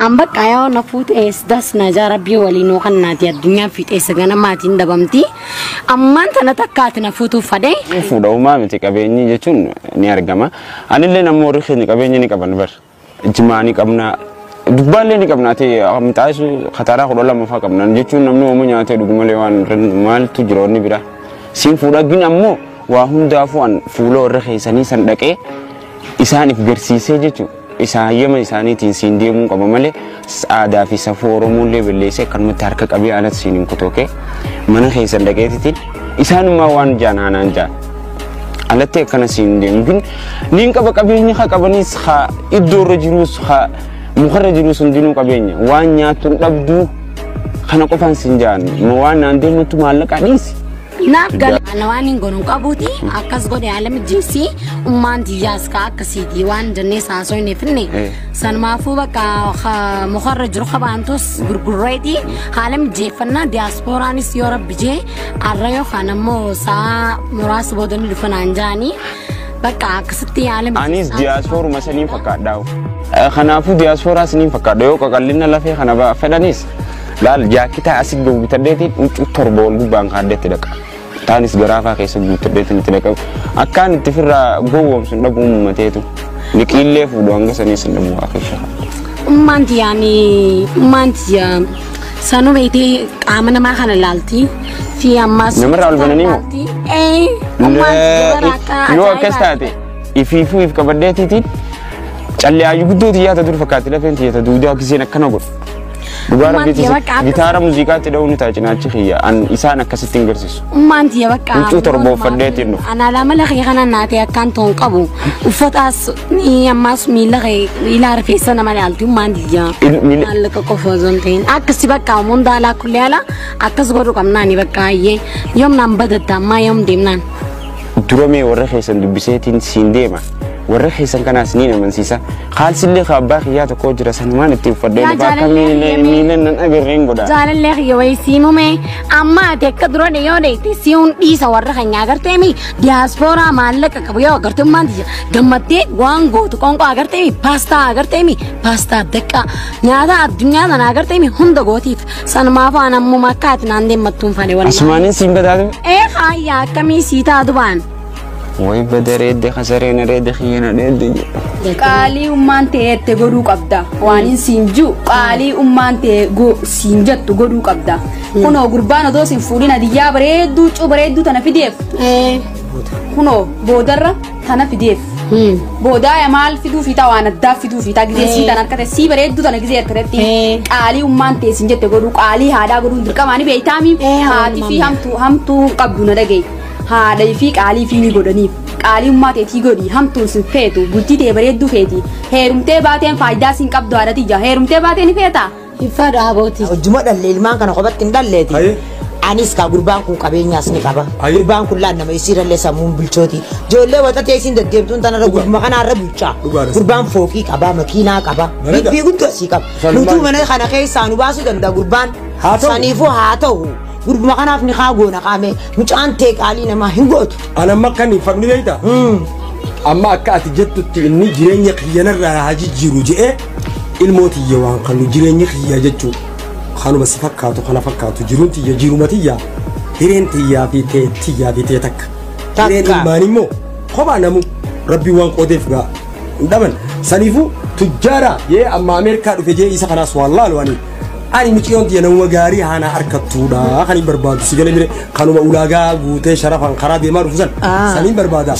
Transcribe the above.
Amba kaya nafut das najara bi wali no kan nati adunya fit sagana matin dabamti amman tana takkat nafutu fade fuda uma miti kabenyi jechun ni argama anille na mori khini kabenyi ni kaban bar jimani kabna duballe ni kabna te amtaasu khatara ko la mafa kabna jechun namno mo nyaate dugumale wan mal tujro ni bira sin fuda gin ammo wa hunda fuan fulo rakhisani sandake isani figersise jechu isayema isani tin sindemu qabamale ada fi saforo mulle bellese kan mutarka qabi alat sinin kutoke mana khaysan dagetitin isanu ma wan janana anja alate kana sindem bin nin qaba qabini kha qabani kha iddo rajulus kha mukharrajulus dinu qabenya wanya tun dabdu kana qofan sinjan mo wana ndemu tumalaka disi Nagal alawani gonong kabuti akas gode alam jinsi umman diyas ka akasiti wan jenne saso ne finne san mafu baka mukharraj rukhabantus gurgurredi alam jefanna diaspora ni siyora bije arrayo khanamo sa muras bodon lifananjani baka akasiti alam anis diaspora masanin fakadaw khanafu diaspora sinin fakadaw ko kallina lafi khanaba fedanis lal ja kita asik do bitadeti utorbol bang hadet deka tanis garafa kay sub bitadeti tidaka akan tifira gowom sun dagum matetu nikille fu do nga sani sun damu akhisha mantiya sanu beti amana ma khana lalti fi ammas namra albananimo yo kastati ififu if kabadeti tit challe ayu gudoti ya tadur fakati la fenti ya taduda kisena kanago Dugara gitara musika tidak unita cina cikia an isana kasih tinggal sis. Manti ya baka. Itu terbawa fadetinu. Ana lama lagi kana nanti akan tong kabu. Ufatas ni amas mila kayak ilar fesa nama altu manti ya. Al kekofazon ten. Akas baka munda la kuliala. Akas baru kamna ni baka ye. Yom nambah datama yom dimnan. Durame orang kesan dibisetin sindema. Warah hisan kana sini naman sisa khal sille khabak ya to ko jira sanman ti fadde ba kamile milen nan agar rengo da jalan leh yo wai simu me amma te kadro ne yo de ti siun isa warah nya agar temi diaspora malaka kabyo agar tum man di gammate wango to konko agar temi pasta dekka nya da dunya nan agar temi hunda goti sanma fa nan mu makat nan de matum fane wala asmani simba da khaya kami sita duban Woi bedere de khasarena de khiyana de Kali umante te godu qabda wanin sinju kali umante go sinjattu godu qabda kuno gurbana do sin furina diya baredu cu baredu tana pdf kuno bodarra tana pdf boda ya mal fidu fita wana da fidu fita gize si tana kate si baredu tana gize kareti kali umante sinjette godu kali hada godu dirkamani beitami hati fi hamtu qabduna dagay hada fi kali fi ni godani kali ummate ti godi hamtun sin fetu butti te baredu feti herumte baten faida sin qabdu arati ja herumte baten feta ifada aboti juma dalil man kana qobat kin dalleti anis ka gurban ku qabenya sni qaba gurban ku lanna mai sira le samun bulchoti jolle wata te sin da debtun tanara gurban kana rabucha gurban foki qaba makina qaba bi guddo si qab mutu mana kana kai sanu basu da gurban sanifu hatahu gurban kana afni khago na qame muchan te kali na ma hingot ana makani fagni leita amma akati jettu ni jirenya khiyana rahaji jiruje ilmoti yawan kanu jirenya khiya jettu خانو بس فكاتو خنا فكاتو جرونتي يا جيروماتيا هيرنتي يا بيتي يا بيتك هيرن مانيمو خبا نمو ربي وان قدفغا دمن سنيفو تجارا يا اما امريكا دو فيجي يسا خلاص والله لواني اني ميچيون دي نو غاري هانا حركتودا خني برباد سيجل ميري خانو اولاغا غوتي شرفان خرابي ما رفزن سنين بربادا